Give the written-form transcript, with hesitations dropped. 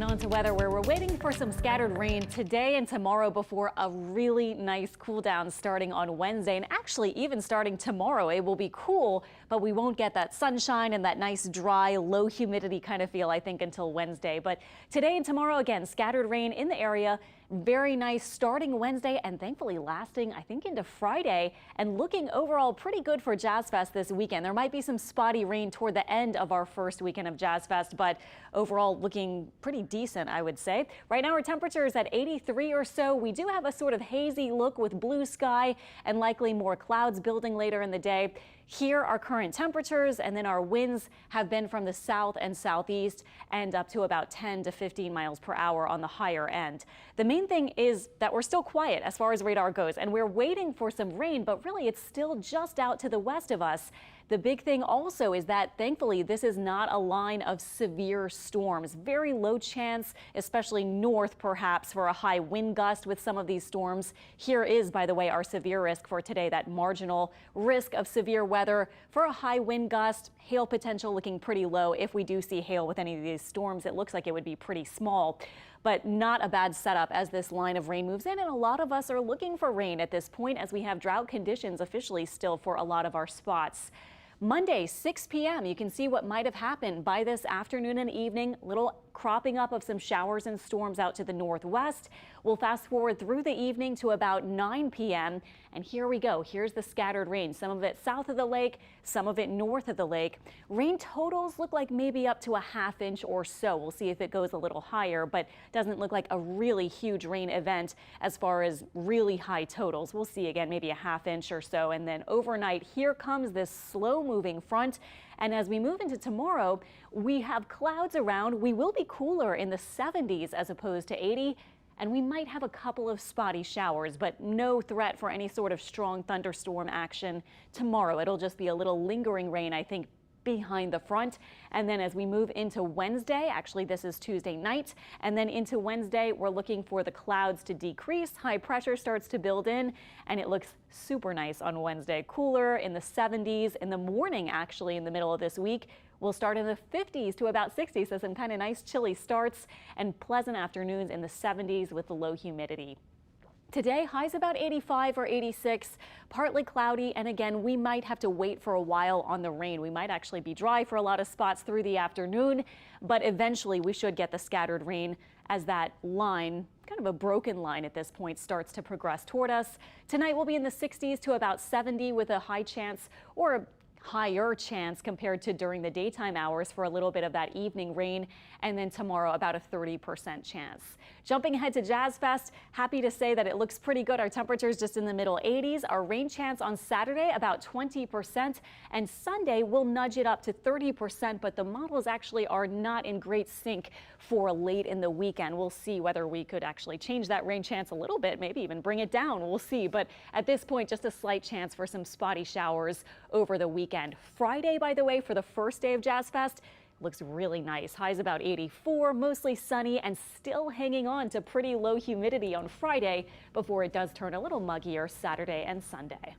And on to weather, where we're waiting for some scattered rain today and tomorrow before a really nice cool down starting on Wednesday. And actually, even starting tomorrow, it will be cool, but we won't get that sunshine and that nice dry, low humidity kind of feel, I think, until Wednesday. But today and tomorrow, again, scattered rain in the area. Very nice starting Wednesday and thankfully lasting, I think, into Friday, and looking overall pretty good for Jazz Fest this weekend. There might be some spotty rain toward the end of our first weekend of Jazz Fest, but overall looking pretty decent, I would say. Right now our temperature is at 83 or so. We do have a sort of hazy look with blue sky and likely more clouds building later in the day. Here are current temperatures, and then our winds have been from the south and southeast and up to about 10 to 15 miles per hour on the higher end. The main thing is that we're still quiet as far as radar goes, and we're waiting for some rain, but really it's still just out to the west of us. The big thing also is that thankfully this is not a line of severe storms. Very low chance, especially north perhaps, for a high wind gust with some of these storms. Here is, by the way, our severe risk for today, that marginal risk of severe weather for a high wind gust. Hail potential looking pretty low. If we do see hail with any of these storms, it looks like it would be pretty small. But not a bad setup as this line of rain moves in, and a lot of us are looking for rain at this point as we have drought conditions officially still for a lot of our spots. Monday, 6 p.m., you can see what might have happened by this afternoon and evening. Little cropping up of some showers and storms out to the northwest. We'll fast forward through the evening to about 9 p.m. And here we go. Here's the scattered rain. Some of it south of the lake, some of it north of the lake. Rain totals look like maybe up to a ½ inch or so. We'll see if it goes a little higher, but doesn't look like a really huge rain event as far as really high totals. We'll see again, maybe a ½ inch or so. And then overnight, here comes this slow moving front. And as we move into tomorrow, we have clouds around. We will be cooler in the 70s as opposed to 80. And we might have a couple of spotty showers, but no threat for any sort of strong thunderstorm action tomorrow. It'll just be a little lingering rain, I think, behind the front. And then as we move into Wednesday, actually this is Tuesday night, and then into Wednesday, we're looking for the clouds to decrease. High pressure starts to build in, and it looks super nice on Wednesday. Cooler in the 70s in the morning, actually, in the middle of this week. We'll start in the 50s to about 60, so some kind of nice chilly starts, and pleasant afternoons in the 70s with the low humidity. Today, highs about 85 or 86, partly cloudy, and again, we might have to wait for a while on the rain. We might actually be dry for a lot of spots through the afternoon, but eventually we should get the scattered rain as that line, kind of a broken line at this point, starts to progress toward us. Tonight we'll be in the 60s to about 70 with a high chance, or a higher chance compared to during the daytime hours for a little bit of that evening rain, and then tomorrow about a 30% chance. Jumping ahead to Jazz Fest, happy to say that it looks pretty good. Our temperatures just in the middle 80s. Our rain chance on Saturday about 20%, and Sunday will nudge it up to 30%, but the models actually are not in great sync for late in the weekend. We'll see whether we could actually change that rain chance a little bit, maybe even bring it down. We'll see, but at this point, just a slight chance for some spotty showers over the weekend. Friday, by the way, for the first day of Jazz Fest, looks really nice. Highs about 84, mostly sunny, and still hanging on to pretty low humidity on Friday before it does turn a little muggier Saturday and Sunday.